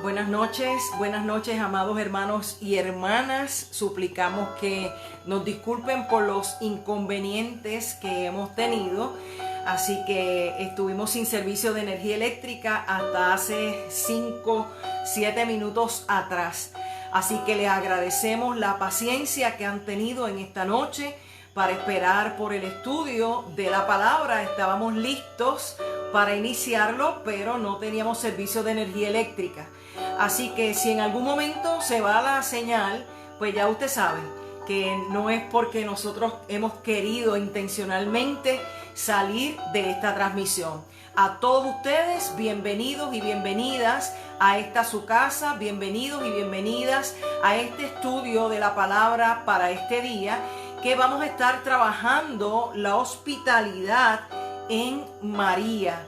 Buenas noches, amados hermanos y hermanas. Suplicamos que nos disculpen por los inconvenientes que hemos tenido. Así que estuvimos sin servicio de energía eléctrica hasta hace 7 minutos atrás. Así que les agradecemos la paciencia que han tenido en esta noche para esperar por el estudio de la palabra. Estábamos listos para iniciarlo, pero no teníamos servicio de energía eléctrica. Así que si en algún momento se va la señal, pues ya usted sabe que no es porque nosotros hemos querido intencionalmente salir de esta transmisión. A todos ustedes, bienvenidos y bienvenidas a esta su casa, bienvenidos y bienvenidas a este estudio de la palabra para este día, que vamos a estar trabajando la hospitalidad en María.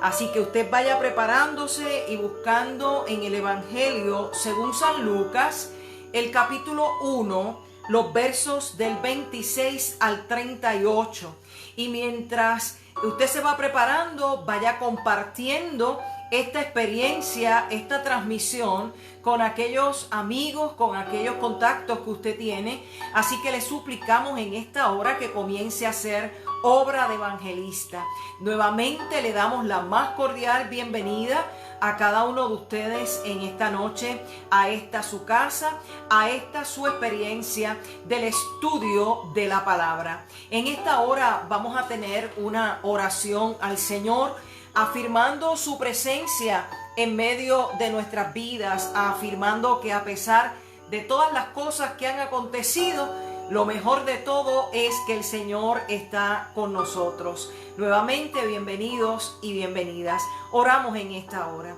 Así que usted vaya preparándose y buscando en el Evangelio según San Lucas, el capítulo 1, los versos del 26 al 38. Y mientras usted se va preparando, vaya compartiendo esta experiencia, esta transmisión con aquellos amigos, con aquellos contactos que usted tiene. Así que le suplicamos en esta hora que comience a hacer obra de evangelista. Nuevamente le damos la más cordial bienvenida a cada uno de ustedes en esta noche, a esta su casa, a esta su experiencia del estudio de la palabra. En esta hora vamos a tener una oración al Señor, afirmando su presencia en medio de nuestras vidas, afirmando que a pesar de todas las cosas que han acontecido, lo mejor de todo es que el Señor está con nosotros. Nuevamente, bienvenidos y bienvenidas. Oramos en esta hora.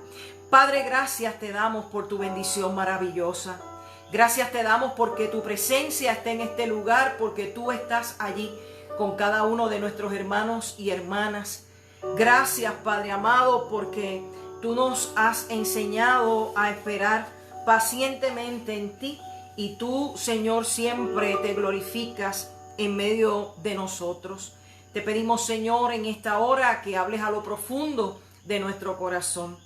Padre, gracias te damos por tu bendición maravillosa. Gracias te damos porque tu presencia está en este lugar, porque tú estás allí con cada uno de nuestros hermanos y hermanas. Gracias, Padre amado, porque tú nos has enseñado a esperar pacientemente en ti. Y tú, Señor, siempre te glorificas en medio de nosotros. Te pedimos, Señor, en esta hora que hables a lo profundo de nuestro corazón,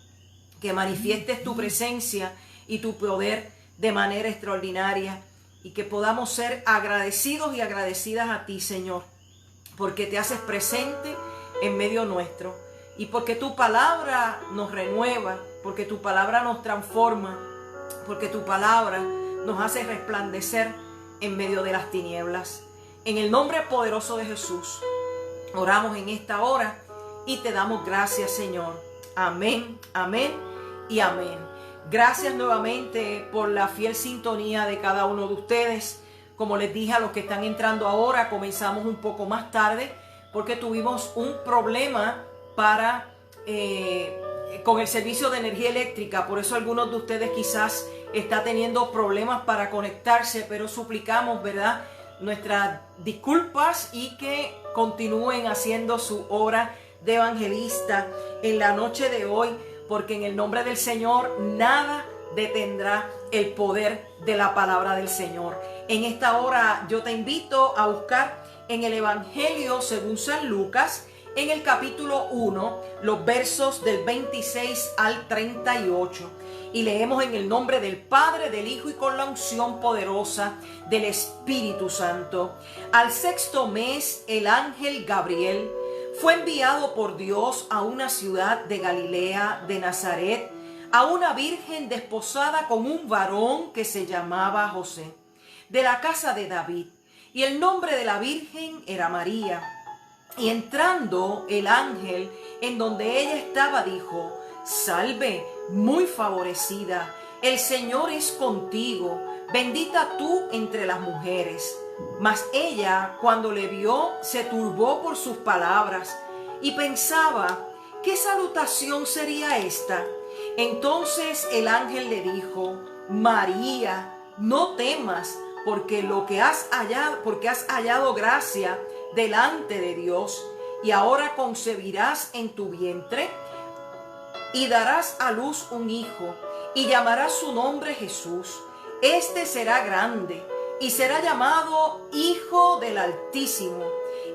que manifiestes tu presencia y tu poder de manera extraordinaria y que podamos ser agradecidos y agradecidas a ti, Señor, porque te haces presente en medio nuestro y porque tu palabra nos renueva, porque tu palabra nos transforma, porque tu palabra nos hace resplandecer en medio de las tinieblas. En el nombre poderoso de Jesús, oramos en esta hora y te damos gracias, Señor. Amén, amén y amén. Gracias nuevamente por la fiel sintonía de cada uno de ustedes. Como les dije a los que están entrando ahora, comenzamos un poco más tarde porque tuvimos un problema con el servicio de energía eléctrica. Por eso algunos de ustedes quizás está teniendo problemas para conectarse, pero suplicamos, ¿verdad?, nuestras disculpas y que continúen haciendo su obra de evangelista en la noche de hoy, porque en el nombre del Señor nada detendrá el poder de la palabra del Señor. En esta hora yo te invito a buscar en el Evangelio según San Lucas, en el capítulo 1, los versos del 26 al 38. Y leemos en el nombre del Padre, del Hijo y con la unción poderosa del Espíritu Santo. Al 6º mes, el ángel Gabriel fue enviado por Dios a una ciudad de Galilea, de Nazaret, a una virgen desposada con un varón que se llamaba José, de la casa de David. Y el nombre de la virgen era María. Y entrando el ángel en donde ella estaba, dijo: Salve, muy favorecida, el Señor es contigo, bendita tú entre las mujeres. Mas ella, cuando le vio, se turbó por sus palabras y pensaba: ¿qué salutación sería esta? Entonces el ángel le dijo: María, no temas, porque has hallado gracia delante de Dios, y ahora concebirás en tu vientre y darás a luz un hijo, y llamarás su nombre Jesús. Este será grande y será llamado Hijo del Altísimo,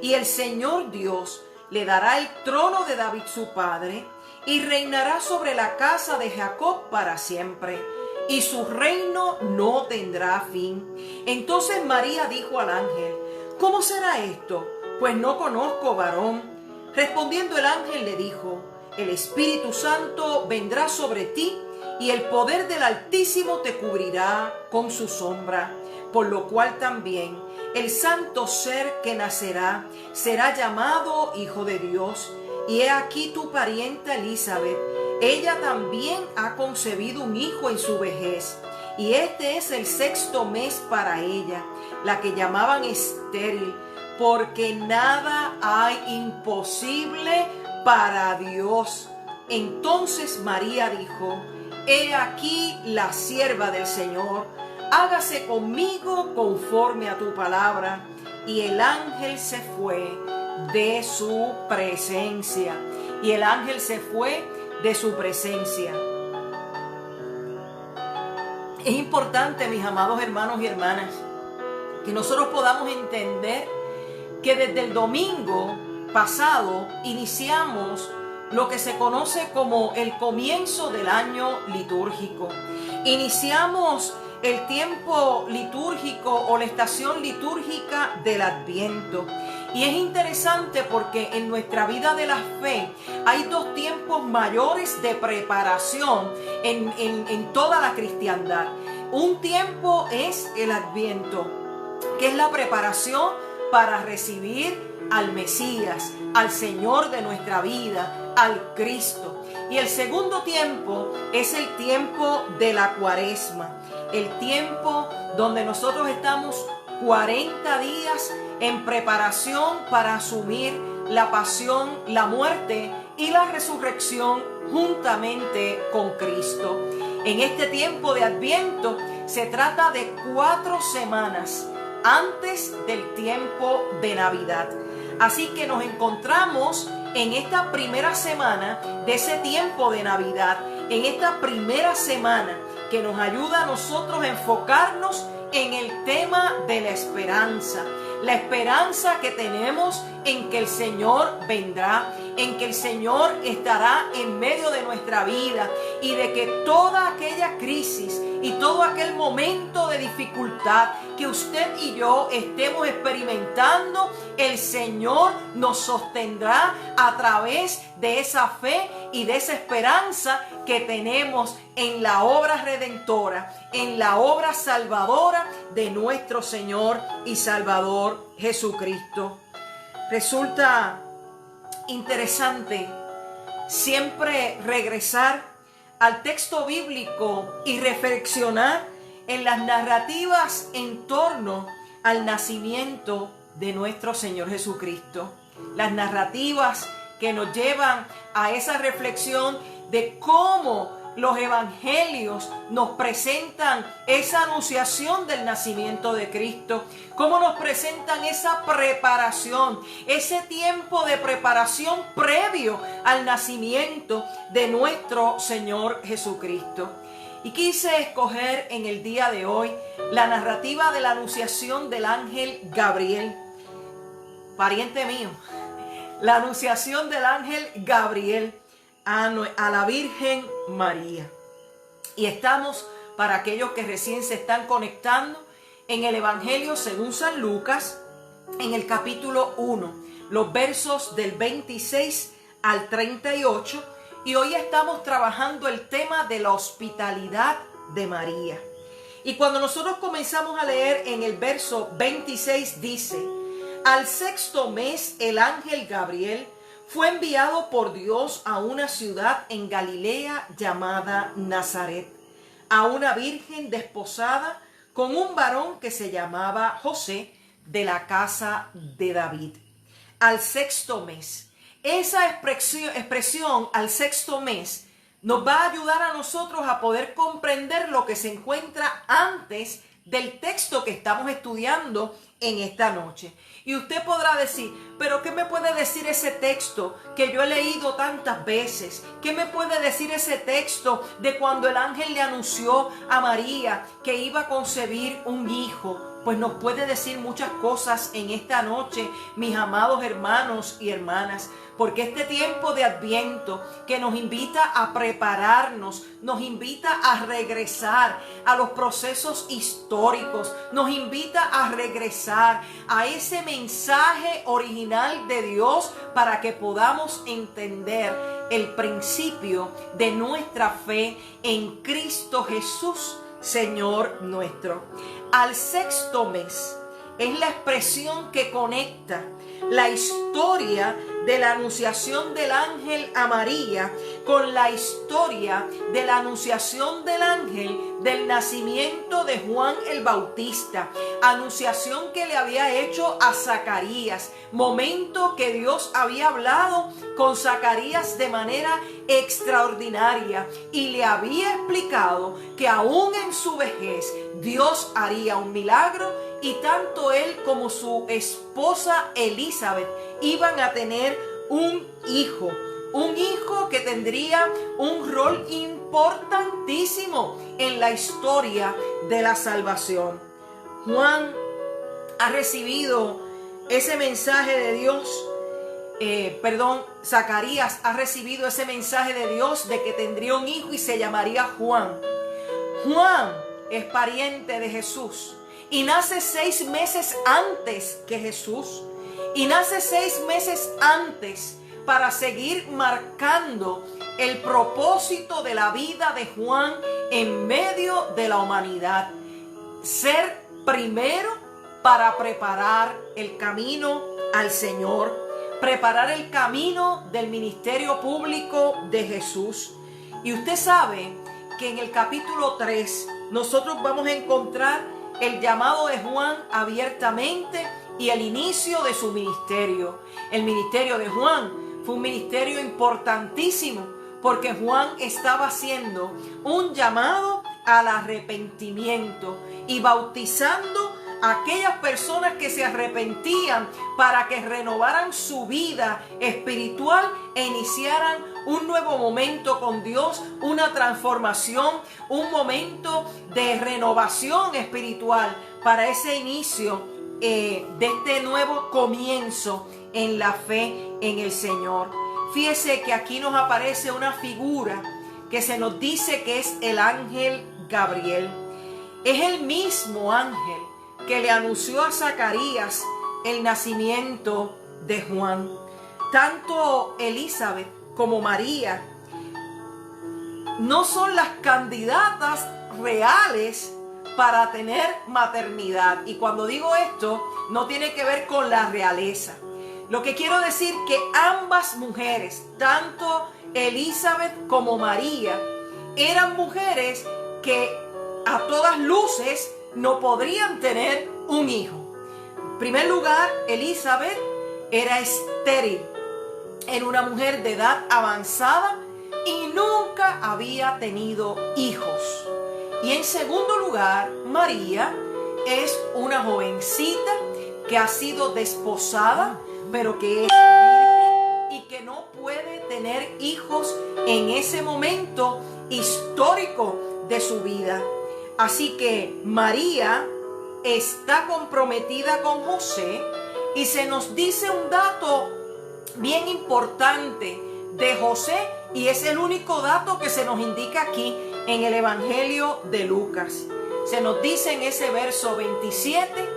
y el Señor Dios le dará el trono de David su padre, y reinará sobre la casa de Jacob para siempre, y su reino no tendrá fin. Entonces María dijo al ángel: ¿Cómo será esto? Pues no conozco varón. Respondiendo el ángel le dijo: El Espíritu Santo vendrá sobre ti, y el poder del Altísimo te cubrirá con su sombra, por lo cual también el santo ser que nacerá será llamado Hijo de Dios. Y he aquí tu parienta Elizabeth, ella también ha concebido un hijo en su vejez, y este es el 6º mes para ella, la que llamaban estéril, porque nada hay imposible para Dios. Entonces María dijo: He aquí la sierva del Señor, hágase conmigo conforme a tu palabra. Y el ángel se fue de su presencia. Y el ángel se fue de su presencia. Es importante, mis amados hermanos y hermanas, que nosotros podamos entender que desde el domingo pasado iniciamos lo que se conoce como el comienzo del año litúrgico. Iniciamos el tiempo litúrgico o la estación litúrgica del Adviento. Y es interesante porque en nuestra vida de la fe hay 2 tiempos mayores de preparación en toda la cristiandad. Un tiempo es el Adviento, que es la preparación para recibir al Mesías, al Señor de nuestra vida, al Cristo. Y el segundo tiempo es el tiempo de la Cuaresma, el tiempo donde nosotros estamos 40 días en preparación para asumir la pasión, la muerte y la resurrección juntamente con Cristo. En este tiempo de Adviento se trata de 4 semanas antes del tiempo de Navidad. Así que nos encontramos en esta primera semana de ese tiempo de Navidad, en esta primera semana que nos ayuda a nosotros a enfocarnos en el tema de la esperanza que tenemos en que el Señor vendrá, en que el Señor estará en medio de nuestra vida y de que toda aquella crisis y todo aquel momento de dificultad que usted y yo estemos experimentando, el Señor nos sostendrá a través de esa fe y de esa esperanza que tenemos en la obra redentora, en la obra salvadora de nuestro Señor y Salvador Jesucristo. Resulta interesante siempre regresar al texto bíblico y reflexionar en las narrativas en torno al nacimiento de nuestro Señor Jesucristo. Las narrativas que nos llevan a esa reflexión de cómo los evangelios nos presentan esa anunciación del nacimiento de Cristo, cómo nos presentan esa preparación, ese tiempo de preparación previo al nacimiento de nuestro Señor Jesucristo. Y quise escoger en el día de hoy la narrativa de la anunciación del ángel Gabriel, pariente mío, la anunciación del ángel Gabriel a la Virgen María. Y estamos, para aquellos que recién se están conectando, en el Evangelio según San Lucas, en el capítulo 1, los versos del 26 al 38, y hoy estamos trabajando el tema de la hospitalidad de María. Y cuando nosotros comenzamos a leer en el verso 26 dice: al 6º mes el ángel Gabriel fue enviado por Dios a una ciudad en Galilea llamada Nazaret, a una virgen desposada con un varón que se llamaba José, de la casa de David. Al 6º mes. Esa expresión al 6º mes nos va a ayudar a nosotros a poder comprender lo que se encuentra antes del texto que estamos estudiando en esta noche. Y usted podrá decir: ¿pero qué me puede decir ese texto que yo he leído tantas veces? ¿Qué me puede decir ese texto de cuando el ángel le anunció a María que iba a concebir un hijo? pues nos puede decir muchas cosas en esta noche, mis amados hermanos y hermanas, porque este tiempo de Adviento que nos invita a prepararnos, nos invita a regresar a los procesos históricos, nos invita a regresar a ese mensaje original de Dios para que podamos entender el principio de nuestra fe en Cristo Jesús, Señor nuestro. Al sexto mes es la expresión que conecta la historia de la anunciación del ángel a María con la historia de la anunciación del ángel del nacimiento de Juan el Bautista, anunciación que le había hecho a Zacarías, momento que Dios había hablado con Zacarías de manera extraordinaria y le había explicado que aún en su vejez Dios haría un milagro y tanto él como su esposa Elizabeth iban a tener un hijo que tendría un rol importantísimo en la historia de la salvación. Juan ha recibido ese mensaje de Dios, Zacarías ha recibido ese mensaje de Dios de que tendría un hijo y se llamaría Juan. Juan es pariente de Jesús y nace 6 meses antes que Jesús. Y nace 6 meses antes para seguir marcando el propósito de la vida de Juan en medio de la humanidad. Ser primero para preparar el camino al Señor, preparar el camino del ministerio público de Jesús. Y usted sabe que en el capítulo 3 nosotros vamos a encontrar el llamado de Juan abiertamente y el inicio de su ministerio. El ministerio de Juan fue un ministerio importantísimo porque Juan estaba haciendo un llamado al arrepentimiento y bautizando a aquellas personas que se arrepentían para que renovaran su vida espiritual e iniciaran un nuevo momento con Dios, una transformación, un momento de renovación espiritual para ese inicio de este nuevo comienzo en la fe en el Señor. Fíjese que aquí nos aparece una figura que se nos dice que es el ángel Gabriel. Es el mismo ángel que le anunció a Zacarías el nacimiento de Juan. Tanto Elizabeth como María no son las candidatas reales para tener maternidad. Y cuando digo esto, no tiene que ver con la realeza. Lo que quiero decir que ambas mujeres, tanto Elizabeth como María, eran mujeres que a todas luces no podrían tener un hijo. En primer lugar, Elizabeth era estéril. Era una mujer de edad avanzada y nunca había tenido hijos. Y en segundo lugar, María es una jovencita que ha sido desposada, pero que es virgen y que no puede tener hijos en ese momento histórico de su vida. Así que María está comprometida con José y se nos dice un dato bien importante de José y es el único dato que se nos indica aquí en el Evangelio de Lucas. Se nos dice en ese verso 27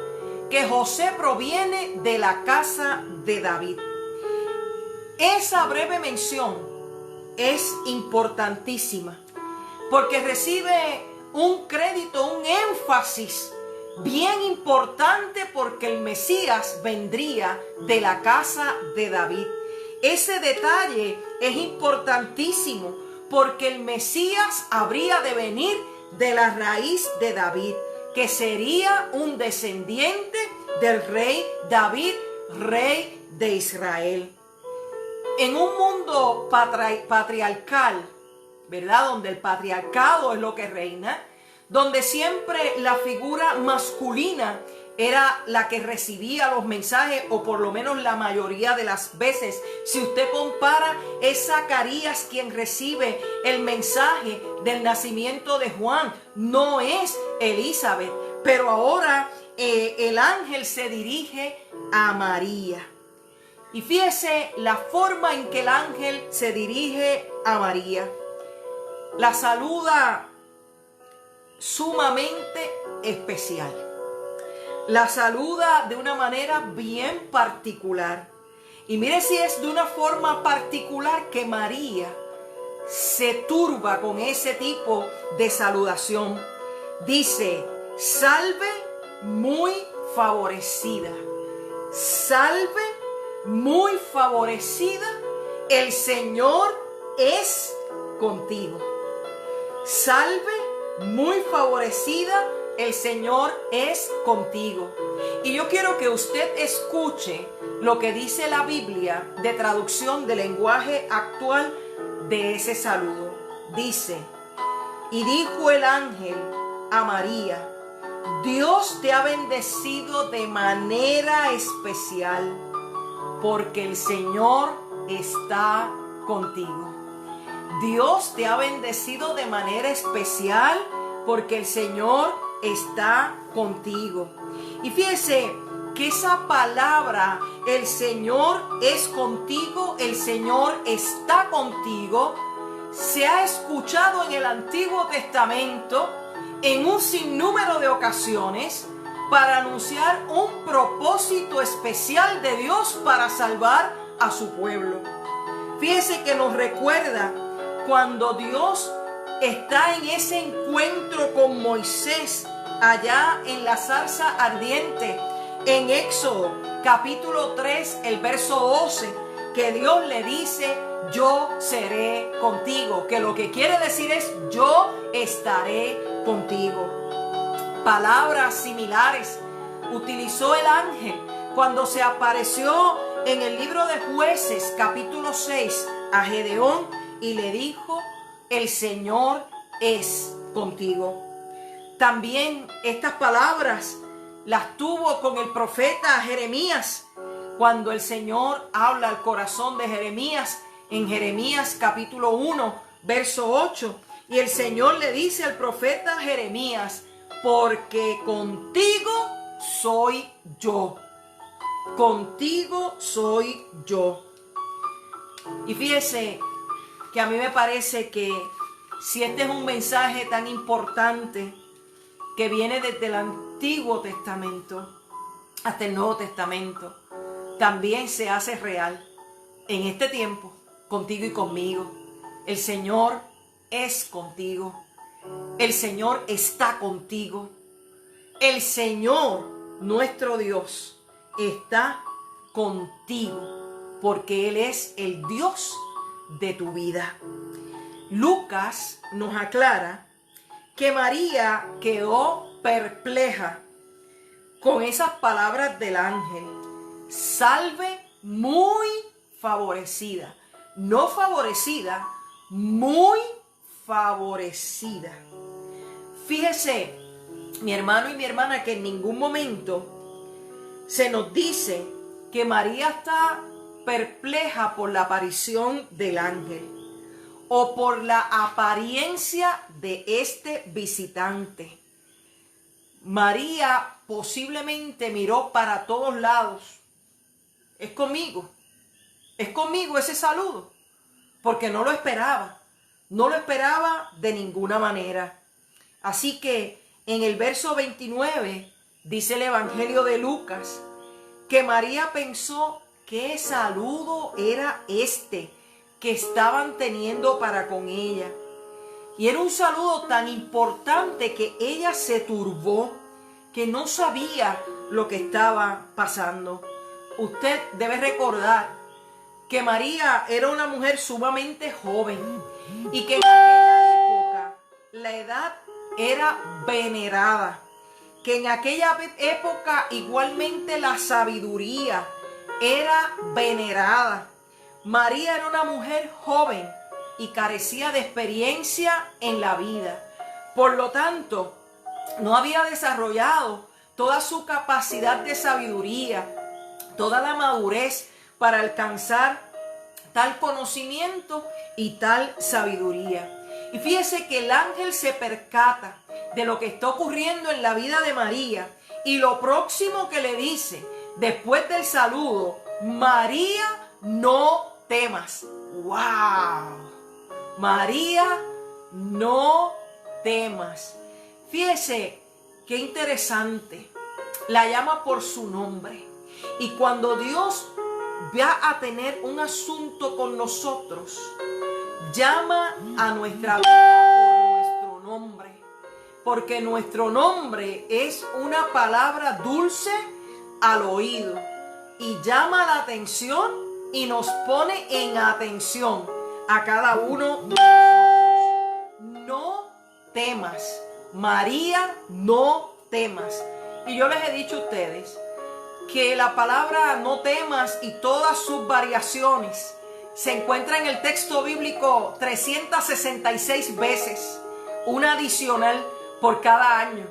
que José proviene de la casa de David. Esa breve mención es importantísima porque recibe un crédito, un énfasis bien importante porque el Mesías vendría de la casa de David. Ese detalle es importantísimo porque el Mesías habría de venir de la raíz de David, que sería un descendiente del rey David, rey de Israel. En un mundo patriarcal, ¿verdad? Donde el patriarcado es lo que reina, donde siempre la figura masculina era la que recibía los mensajes, o por lo menos la mayoría de las veces. Si usted compara, es Zacarías quien recibe el mensaje del nacimiento de Juan, no es Elizabeth. Pero ahora el ángel se dirige a María. Y fíjese la forma en que el ángel se dirige a María. La saluda sumamente especial. La saluda de una manera bien particular. Y mire si es de una forma particular que María se turba con ese tipo de saludación. Dice: salve muy favorecida. Salve muy favorecida, el Señor es contigo. Salve muy favorecida, el Señor es contigo. Y yo quiero que usted escuche lo que dice la Biblia de traducción del lenguaje actual de ese saludo. Dice: y dijo el ángel a María: Dios te ha bendecido de manera especial, porque el Señor está contigo. Dios te ha bendecido de manera especial, porque el Señor está contigo. Y fíjese que esa palabra, el Señor es contigo, el Señor está contigo, se ha escuchado en el Antiguo Testamento en un sinnúmero de ocasiones para anunciar un propósito especial de Dios para salvar a su pueblo. Fíjese que nos recuerda cuando Dios está en ese encuentro con Moisés allá en la zarza ardiente, en Éxodo capítulo 3, el verso 12, que Dios le dice: yo seré contigo, que lo que quiere decir es: yo estaré contigo. Palabras similares utilizó el ángel cuando se apareció en el libro de Jueces capítulo 6 a Gedeón y le dijo: el Señor es contigo. También estas palabras las tuvo con el profeta Jeremías cuando el Señor habla al corazón de Jeremías en Jeremías capítulo 1 verso 8, y el Señor le dice al profeta Jeremías: porque contigo soy yo. Contigo soy yo. Y fíjese que a mí me parece que si este es un mensaje tan importante que viene desde el Antiguo Testamento hasta el Nuevo Testamento, también se hace real en este tiempo, contigo y conmigo. El Señor es contigo. El Señor está contigo. El Señor, nuestro Dios, está contigo, porque Él es el Dios de tu vida. Lucas nos aclara que María quedó perpleja con esas palabras del ángel: salve muy favorecida. No favorecida, muy favorecida. Fíjese, mi hermano y mi hermana, que en ningún momento se nos dice que María está perpleja por la aparición del ángel o por la apariencia de este visitante. María posiblemente miró para todos lados. Es conmigo ese saludo, porque no lo esperaba de ninguna manera. Así que en el verso 29 dice el Evangelio de Lucas que María pensó: ¿qué saludo era este que estaban teniendo para con ella? Y era un saludo tan importante que ella se turbó, que no sabía lo que estaba pasando. Usted debe recordar que María era una mujer sumamente joven y que en aquella época la edad era venerada, que en aquella época igualmente la sabiduría era venerada. María era una mujer joven y carecía de experiencia en la vida. Por lo tanto, no había desarrollado toda su capacidad de sabiduría, toda la madurez para alcanzar tal conocimiento y tal sabiduría. Y fíjese que el ángel se percata de lo que está ocurriendo en la vida de María. Y lo próximo que le dice, después del saludo: María, no temas. ¡Wow! María, no temas. Fíjese qué interesante. La llama por su nombre. Y cuando Dios va a tener un asunto con nosotros, llama a nuestra vida por nuestro nombre. Porque nuestro nombre es una palabra dulce al oído. Y llama la atención y nos pone en atención a cada uno de nosotros. No temas. María, no temas. Y yo les he dicho a ustedes que la palabra no temas y todas sus variaciones se encuentra en el texto bíblico 366 veces, una adicional por cada año.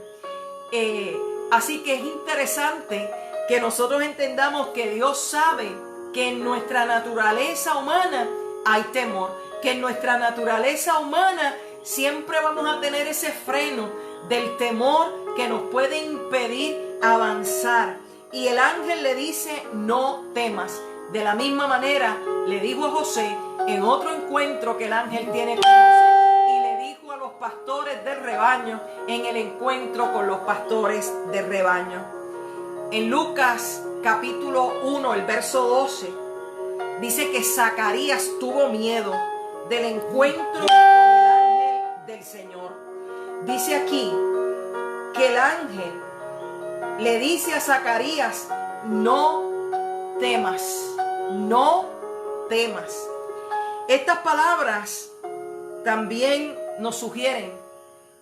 Así que es interesante que nosotros entendamos que Dios sabe que en nuestra naturaleza humana hay temor, que en nuestra naturaleza humana siempre vamos a tener ese freno del temor que nos puede impedir avanzar. Y el ángel le dice: no temas. De la misma manera le dijo a José en otro encuentro que el ángel tiene con José, y le dijo a los pastores del rebaño en el encuentro con los pastores del rebaño. En Lucas capítulo 1, el verso 12, dice que Zacarías tuvo miedo del encuentro con el ángel del Señor. Dice aquí que el ángel le dice a Zacarías: no temas, no temas. Estas palabras también nos sugieren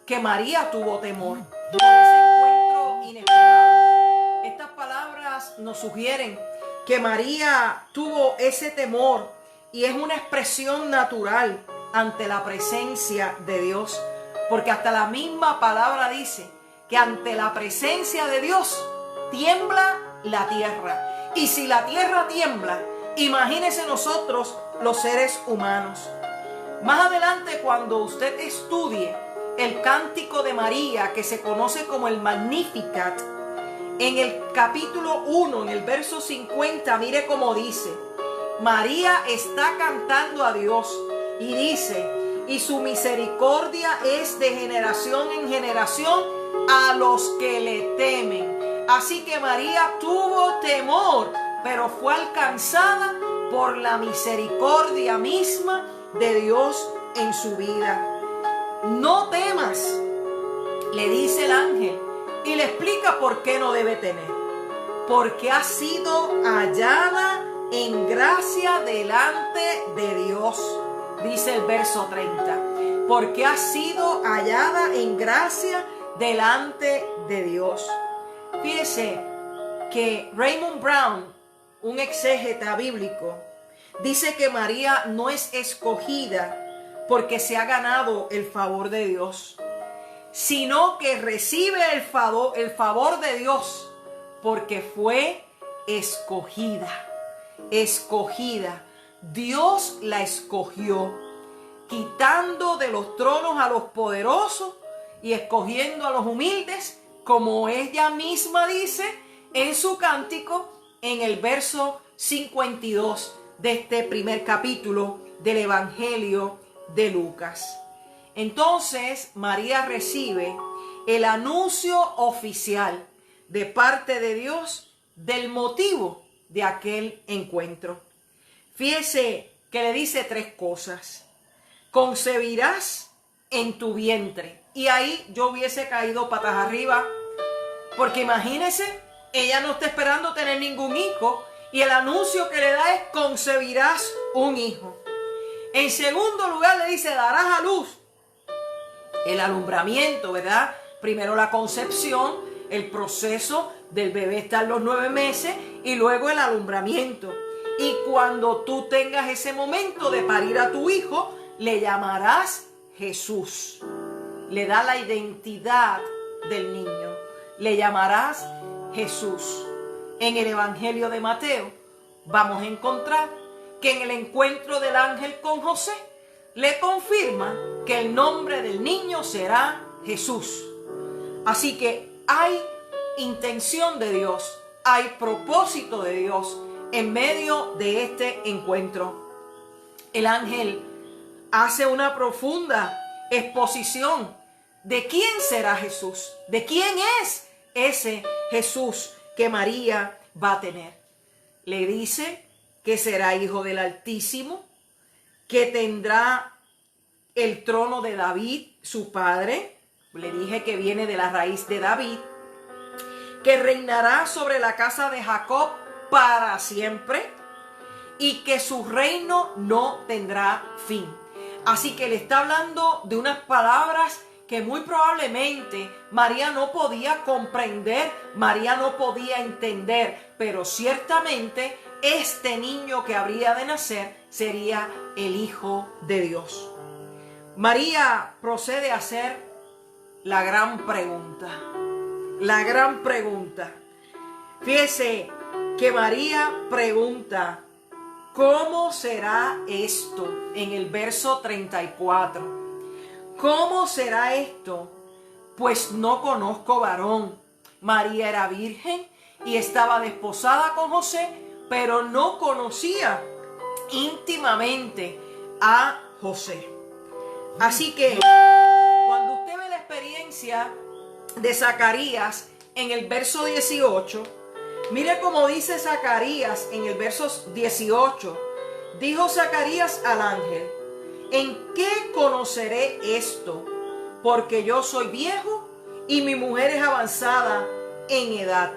que María tuvo temor por ese encuentro inesperado. Estas palabras nos sugieren que María tuvo ese temor y es una expresión natural ante la presencia de Dios, porque hasta la misma palabra dice que ante la presencia de Dios tiembla la tierra. Y si la tierra tiembla, imagínense nosotros los seres humanos. Más adelante, cuando usted estudie el Cántico de María, que se conoce como el Magnificat, en el capítulo 1, en el verso 50, mire cómo dice: María está cantando a Dios y dice: y su misericordia es de generación en generación a los que le temen. Así que María tuvo temor, pero fue alcanzada por la misericordia misma de Dios en su vida. No temas, le dice el ángel, y le explica por qué no debe temer. Porque ha sido hallada en gracia delante de Dios, dice el verso 30. Porque ha sido hallada en gracia delante de Dios. Fíjese que Raymond Brown, un exégeta bíblico, dice que María no es escogida porque se ha ganado el favor de Dios, sino que recibe el favor de Dios porque fue escogida. Escogida. Dios la escogió, quitando de los tronos a los poderosos y escogiendo a los humildes, como ella misma dice en su cántico en el verso 52 de este primer capítulo del Evangelio de Lucas. Entonces María recibe el anuncio oficial de parte de Dios del motivo de aquel encuentro. Fíjese que le dice tres cosas: concebirás en tu vientre. Y ahí yo hubiese caído patas arriba, porque imagínese, ella no está esperando tener ningún hijo y el anuncio que le da es: concebirás un hijo. En segundo lugar le dice: darás a luz. El alumbramiento, ¿verdad? Primero la concepción, el proceso del bebé estar los 9 meses y luego el alumbramiento. Y cuando tú tengas ese momento de parir a tu hijo, le llamarás Jesús. Le da la identidad del niño. Le llamarás Jesús. En el Evangelio de Mateo vamos a encontrar que en el encuentro del ángel con José le confirma que el nombre del niño será Jesús. Así que hay intención de Dios, hay propósito de Dios en medio de este encuentro. El ángel hace una profunda exposición de quién será Jesús, de quién es ese Jesús que María va a tener. Le dice que será hijo del Altísimo, que tendrá el trono de David, su padre. Le dije que viene de la raíz de David, que reinará sobre la casa de Jacob para siempre y que su reino no tendrá fin. Así que le está hablando de unas palabras que muy probablemente María no podía comprender, María no podía entender, pero ciertamente este niño que habría de nacer sería el Hijo de Dios. María procede a hacer la gran pregunta. La gran pregunta. Fíjese que María pregunta, ¿cómo será esto? En el verso 34. ¿Cómo será esto? Pues no conozco varón. María era virgen y estaba desposada con José, pero no conocía íntimamente a José. Así que cuando usted ve la experiencia de Zacarías en el verso 18, mire cómo dice Zacarías en el verso 18. Dijo Zacarías al ángel: ¿en qué conoceré esto? Porque yo soy viejo y mi mujer es avanzada en edad.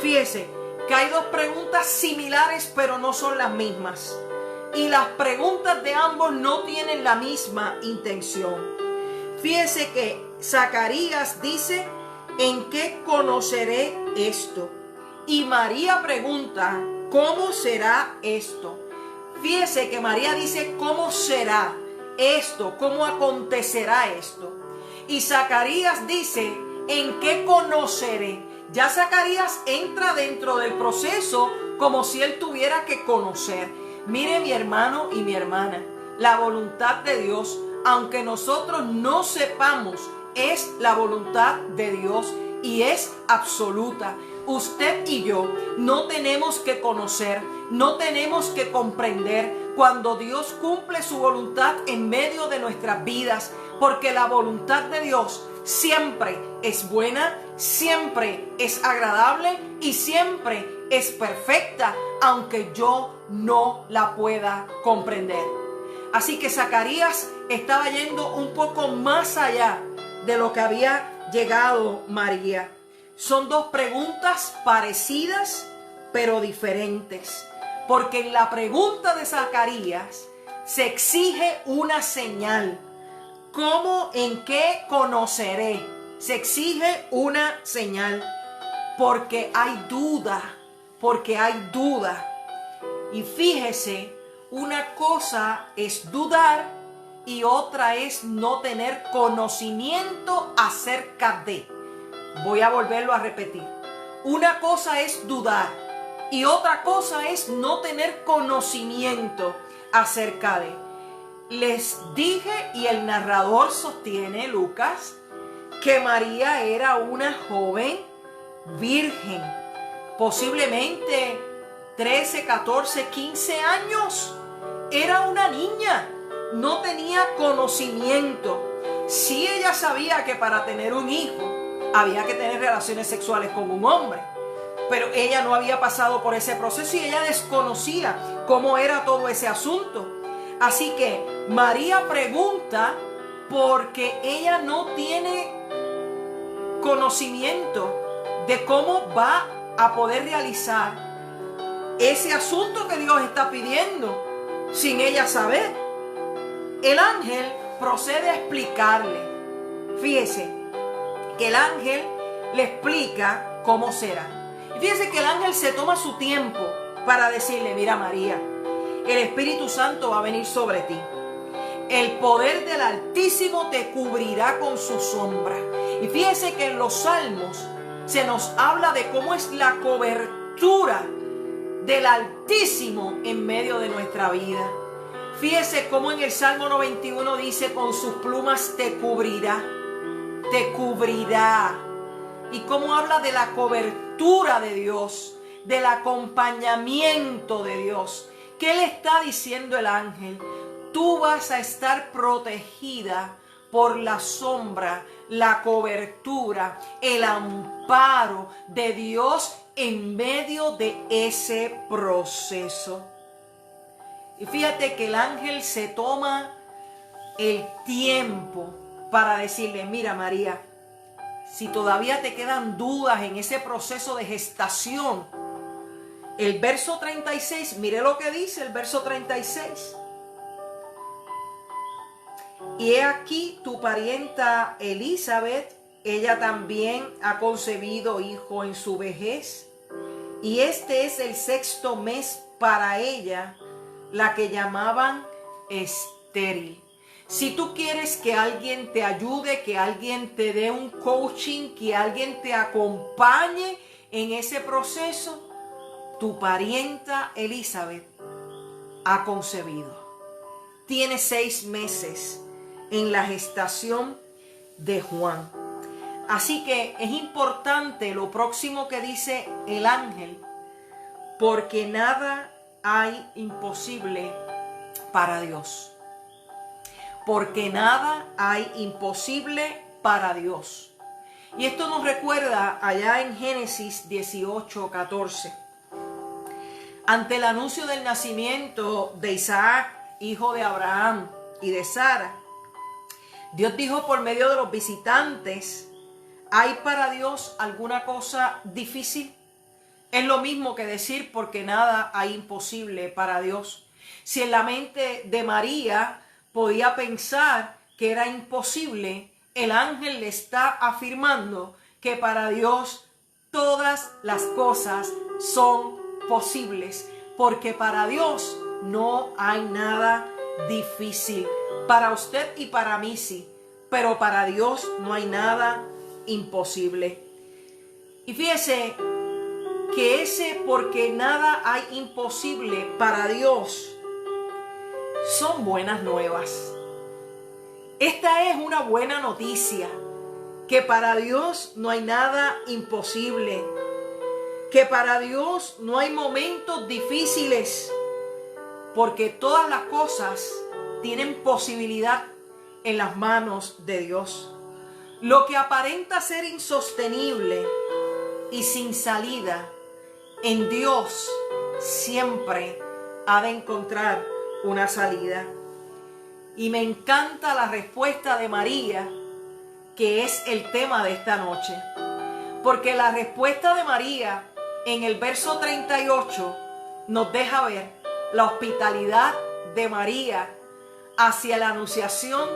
Fíjese que hay dos preguntas similares, pero no son las mismas. Y las preguntas de ambos no tienen la misma intención. Fíjese que Zacarías dice: ¿en qué conoceré esto? Y María pregunta: ¿cómo será esto? Fíjese que María dice: ¿cómo será esto? ¿Cómo acontecerá esto? Y Zacarías dice: ¿en qué conoceré? Ya Zacarías entra dentro del proceso como si él tuviera que conocer. Mire, mi hermano y mi hermana, la voluntad de Dios, aunque nosotros no sepamos, es la voluntad de Dios y es absoluta. Usted y yo no tenemos que conocer, no tenemos que comprender cuando Dios cumple su voluntad en medio de nuestras vidas, porque la voluntad de Dios siempre es buena, siempre es agradable y siempre es perfecta, aunque yo no la pueda comprender. Así que Zacarías estaba yendo un poco más allá de lo que había llegado María. Son dos preguntas parecidas, pero diferentes. Porque en la pregunta de Zacarías se exige una señal. ¿Cómo, en qué conoceré? Se exige una señal. Porque hay duda. Porque hay duda. Y fíjese, una cosa es dudar y otra es no tener conocimiento acerca de. Voy a volverlo a repetir. Una cosa es dudar y otra cosa es no tener conocimiento acerca de. Les dije, y el narrador sostiene, Lucas, que María era una joven virgen, posiblemente 13, 14, 15 años. Era una niña, no tenía conocimiento. Sí, ella sabía que para tener un hijo había que tener relaciones sexuales con un hombre, pero ella no había pasado por ese proceso y ella desconocía cómo era todo ese asunto. Así que María pregunta porque ella no tiene conocimiento de cómo va a poder realizar ese asunto que Dios está pidiendo sin ella saber. El ángel procede a explicarle. Fíjese que el ángel le explica cómo será. Y fíjese que el ángel se toma su tiempo para decirle: mira, María, el Espíritu Santo va a venir sobre ti. El poder del Altísimo te cubrirá con su sombra. Y fíjese que en los Salmos se nos habla de cómo es la cobertura del Altísimo en medio de nuestra vida. Fíjese cómo en el Salmo 91 dice, con sus plumas te cubrirá, te cubrirá. Y cómo habla de la cobertura de Dios, del acompañamiento de Dios. ¿Qué le está diciendo el ángel? Tú vas a estar protegida por la sombra, la cobertura, el amparo de Dios en medio de ese proceso. Y fíjate que el ángel se toma el tiempo para decirle, mira María, si todavía te quedan dudas en ese proceso de gestación, el verso 36, mire lo que dice el verso 36. Y he aquí tu parienta Elizabeth, ella también ha concebido hijo en su vejez, y este es el 6º mes para ella, la que llamaban estéril. Si tú quieres que alguien te ayude, que alguien te dé un coaching, que alguien te acompañe en ese proceso, tu parienta Elizabeth ha concebido. Tiene 6 meses en la gestación de Juan. Así que es importante lo próximo que dice el ángel, porque nada hay imposible para Dios. Porque nada hay imposible para Dios. Y esto nos recuerda allá en Génesis 18:14. Ante el anuncio del nacimiento de Isaac, hijo de Abraham y de Sara, Dios dijo por medio de los visitantes, ¿hay para Dios alguna cosa difícil? Es lo mismo que decir porque nada hay imposible para Dios. Si en la mente de María podía pensar que era imposible, el ángel le está afirmando que para Dios todas las cosas son posibles, porque para Dios no hay nada difícil. Para usted y para mí sí, pero para Dios no hay nada imposible. Y fíjese que ese porque nada hay imposible para Dios son buenas nuevas. Esta es una buena noticia, que para Dios no hay nada imposible, que para Dios no hay momentos difíciles, porque todas las cosas tienen posibilidad en las manos de Dios. Lo que aparenta ser insostenible y sin salida, en Dios siempre ha de encontrar una salida. Y me encanta la respuesta de María, que es el tema de esta noche. Porque la respuesta de María en el verso 38 nos deja ver la hospitalidad de María hacia la anunciación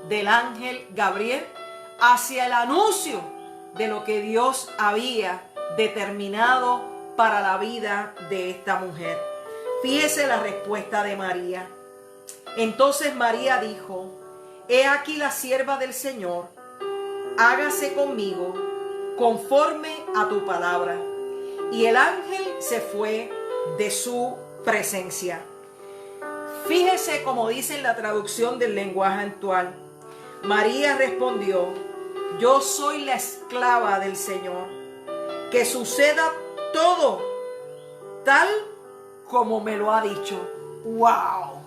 del ángel Gabriel, hacia el anuncio de lo que Dios había determinado para la vida de esta mujer. Fíjese la respuesta de María. Entonces María dijo, he aquí la sierva del Señor, hágase conmigo conforme a tu palabra. Y el ángel se fue de su presencia. Fíjese como dice en la traducción del lenguaje actual. María respondió, yo soy la esclava del Señor, que suceda todo tal como me lo ha dicho. ¡Wow!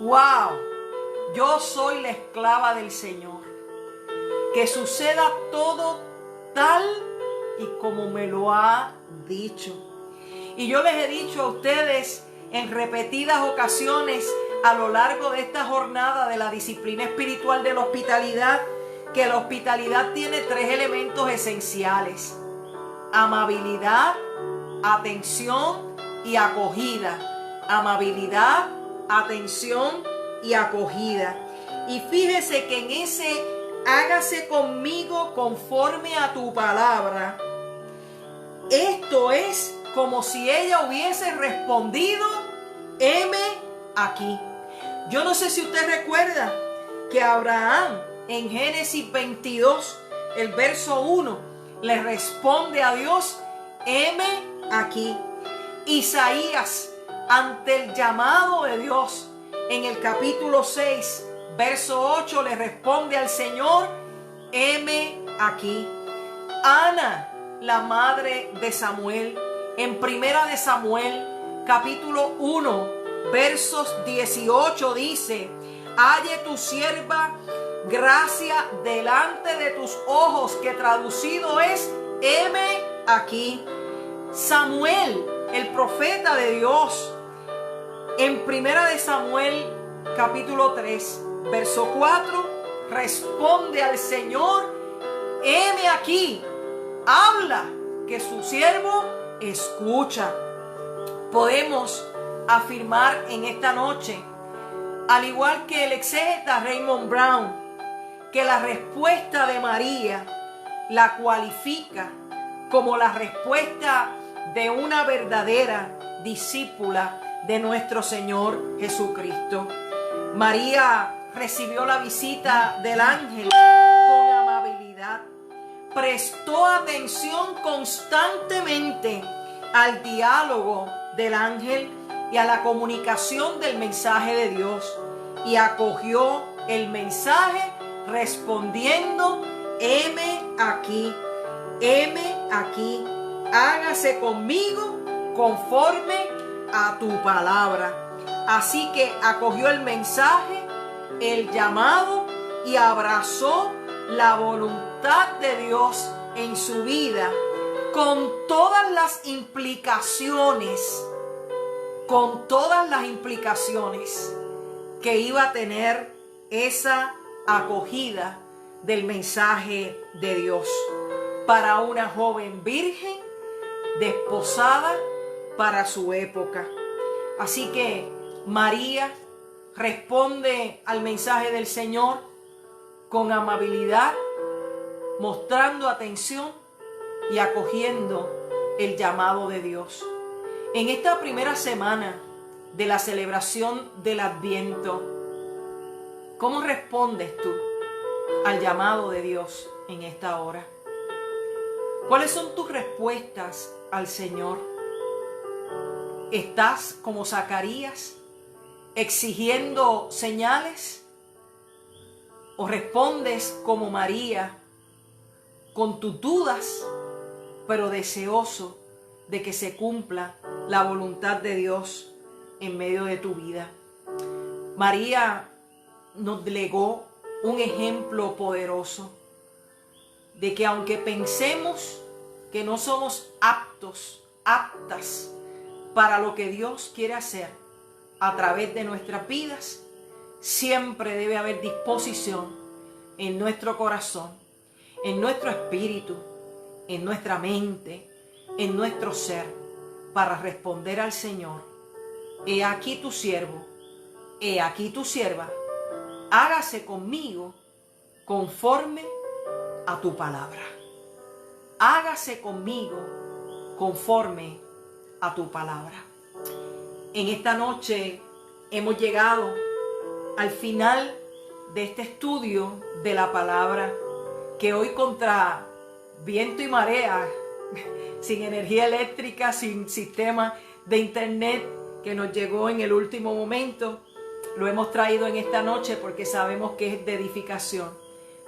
¡Wow! Yo soy la esclava del Señor, que suceda todo tal y como me lo ha dicho. Y yo les he dicho a ustedes en repetidas ocasiones a lo largo de esta jornada de la disciplina espiritual de la hospitalidad, que la hospitalidad tiene 3 elementos esenciales: amabilidad, atención y acogida. Amabilidad, atención y acogida. Y fíjese que en ese hágase conmigo conforme a tu palabra, esto es como si ella hubiese respondido, heme aquí. Yo no sé si usted recuerda que Abraham en Génesis 22, el verso 1, le responde a Dios, heme aquí. Isaías, ante el llamado de Dios en el capítulo 6, verso 8, le responde al Señor: heme aquí. Ana, la madre de Samuel, en Primera de Samuel, capítulo 1, versos 18, dice: halle tu sierva gracia delante de tus ojos, que traducido es: heme aquí. Samuel, el profeta de Dios, en Primera de Samuel, capítulo 3, verso 4, responde al Señor: heme aquí, habla, que su siervo escucha. Podemos afirmar en esta noche, al igual que el exégeta Raymond Brown, que la respuesta de María la cualifica como la respuesta de una verdadera discípula de nuestro Señor Jesucristo. María recibió la visita del ángel con amabilidad, prestó atención constantemente al diálogo del ángel y a la comunicación del mensaje de Dios, y acogió el mensaje respondiendo: heme aquí, hágase conmigo conforme a tu palabra. Así que acogió el mensaje, el llamado, y abrazó la voluntad de Dios en su vida, con todas las implicaciones que iba a tener esa acogida del mensaje de Dios para una joven virgen desposada para su época. Así que María responde al mensaje del Señor con amabilidad, mostrando atención y acogiendo el llamado de Dios. En esta primera semana de la celebración del Adviento, ¿cómo respondes tú al llamado de Dios en esta hora? ¿Cuáles son tus respuestas al Señor? ¿Estás como Zacarías exigiendo señales? ¿O respondes como María con tus dudas, pero deseoso de que se cumpla la voluntad de Dios en medio de tu vida? María nos legó un ejemplo poderoso de que aunque pensemos que no somos aptas para lo que Dios quiere hacer a través de nuestras vidas, siempre debe haber disposición en nuestro corazón, en nuestro espíritu, en nuestra mente, en nuestro ser, para responder al Señor: he aquí tu siervo, he aquí tu sierva, hágase conmigo conforme a tu palabra. Hágase conmigo conforme a tu palabra. En esta noche hemos llegado al final de este estudio de la palabra, que hoy, contra viento y marea, sin energía eléctrica, sin sistema de internet que nos llegó en el último momento, lo hemos traído en esta noche porque sabemos que es de edificación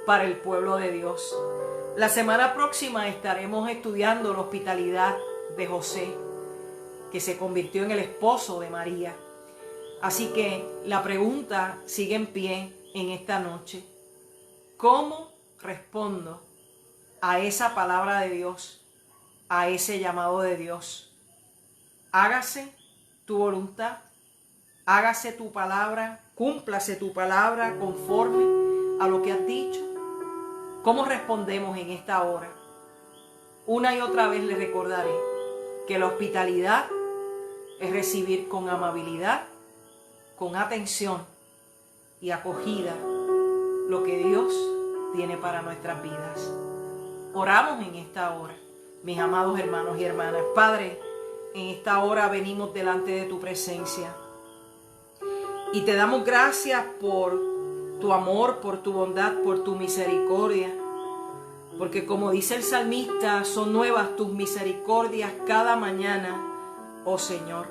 para el pueblo de Dios. La semana próxima estaremos estudiando la hospitalidad de José, que se convirtió en el esposo de María. Así que la pregunta sigue en pie en esta noche: ¿cómo respondo a esa palabra de Dios, a ese llamado de Dios? Hágase tu voluntad, hágase tu palabra, cúmplase tu palabra conforme a lo que has dicho. ¿Cómo respondemos en esta hora? Una y otra vez les recordaré que la hospitalidad es recibir con amabilidad, con atención y acogida lo que Dios tiene para nuestras vidas. Oramos en esta hora, mis amados hermanos y hermanas. Padre, en esta hora venimos delante de tu presencia y te damos gracias por tu amor, por tu bondad, por tu misericordia, porque como dice el salmista, son nuevas tus misericordias cada mañana, oh Señor.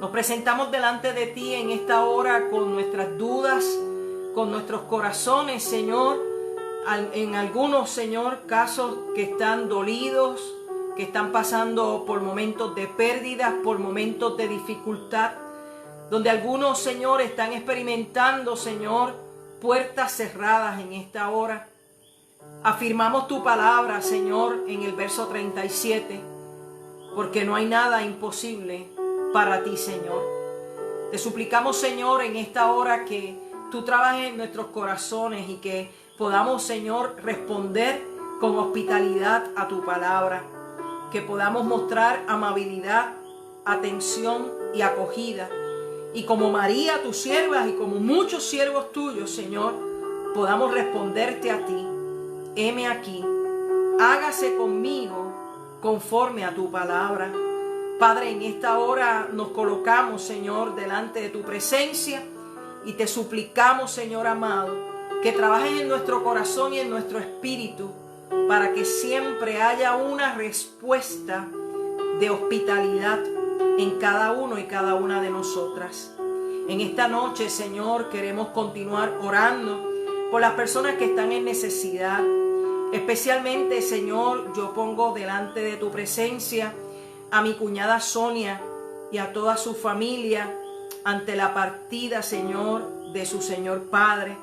Nos presentamos delante de ti en esta hora con nuestras dudas, con nuestros corazones, Señor. En algunos, Señor, casos que están dolidos, que están pasando por momentos de pérdida, por momentos de dificultad, donde algunos, Señor, están experimentando, Señor, puertas cerradas en esta hora. Afirmamos tu palabra, Señor, en el verso 37, porque no hay nada imposible para ti, Señor. Te suplicamos, Señor, en esta hora que tú trabajes en nuestros corazones y que podamos, Señor, responder con hospitalidad a tu palabra, que podamos mostrar amabilidad, atención y acogida. Y como María, tu sierva, y como muchos siervos tuyos, Señor, podamos responderte a ti. Heme aquí, hágase conmigo conforme a tu palabra. Padre, en esta hora nos colocamos, Señor, delante de tu presencia y te suplicamos, Señor amado, que trabajes en nuestro corazón y en nuestro espíritu para que siempre haya una respuesta de hospitalidad en cada uno y cada una de nosotras. En esta noche, Señor, queremos continuar orando por las personas que están en necesidad. Especialmente, Señor, yo pongo delante de tu presencia a mi cuñada Sonia y a toda su familia ante la partida, Señor, de su Señor Padre.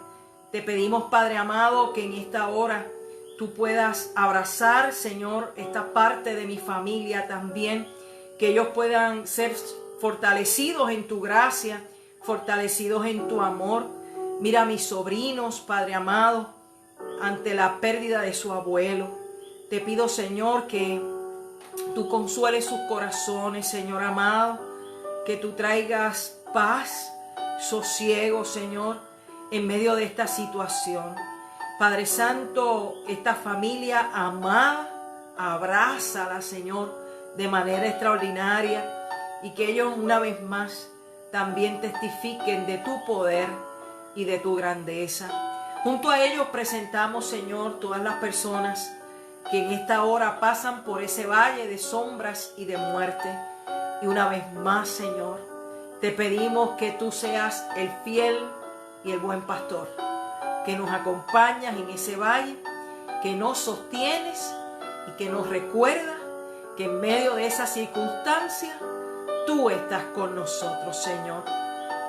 Te pedimos, Padre amado, que en esta hora tú puedas abrazar, Señor, esta parte de mi familia también, que ellos puedan ser fortalecidos en tu gracia, fortalecidos en tu amor. Mira a mis sobrinos, Padre amado, ante la pérdida de su abuelo. Te pido, Señor, que tú consueles sus corazones, Señor amado, que tú traigas paz, sosiego, Señor, en medio de esta situación. Padre Santo, esta familia amada, abrázala, Señor, de manera extraordinaria, y que ellos una vez más también testifiquen de tu poder y de tu grandeza. Junto a ellos presentamos, Señor, todas las personas que en esta hora pasan por ese valle de sombras y de muerte. Y una vez más, Señor, te pedimos que tú seas el fiel y el buen pastor, que nos acompañas en ese valle, que nos sostienes y que nos recuerdas que en medio de esa circunstancia tú estás con nosotros, Señor.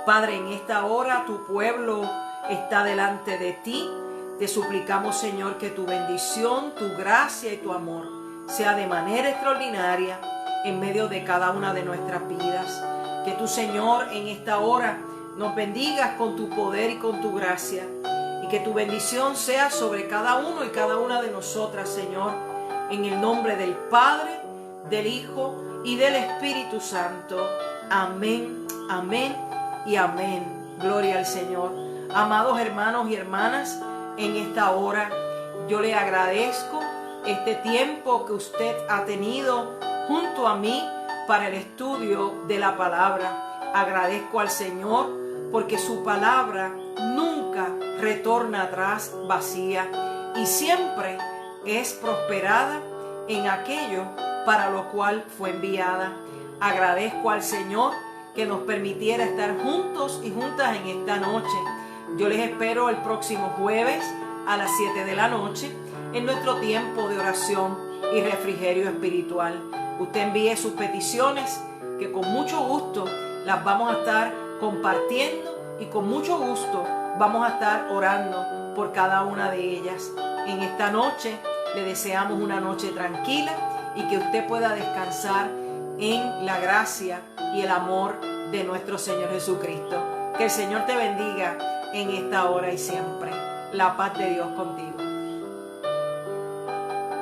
Padre, en esta hora tu pueblo está delante de ti. Te suplicamos, Señor, que tu bendición, tu gracia y tu amor sea de manera extraordinaria en medio de cada una de nuestras vidas. Que tú, Señor, en esta hora nos bendigas con tu poder y con tu gracia, y que tu bendición sea sobre cada uno y cada una de nosotras, Señor, en el nombre del Padre, del Hijo y del Espíritu Santo. Amén, amén y amén. Gloria al Señor. Amados hermanos y hermanas, en esta hora yo le agradezco este tiempo que usted ha tenido junto a mí para el estudio de la palabra. Agradezco al Señor porque su palabra nunca retorna atrás vacía y siempre es prosperada en aquello para lo cual fue enviada. Agradezco al Señor que nos permitiera estar juntos y juntas en esta noche. Yo les espero el próximo jueves a las 7 de la noche en nuestro tiempo de oración y refrigerio espiritual. Usted envíe sus peticiones, que con mucho gusto las vamos a estar compartiendo y con mucho gusto vamos a estar orando por cada una de ellas. En esta noche le deseamos una noche tranquila y que usted pueda descansar en la gracia y el amor de nuestro Señor Jesucristo. Que el Señor te bendiga en esta hora y siempre. La paz de Dios contigo.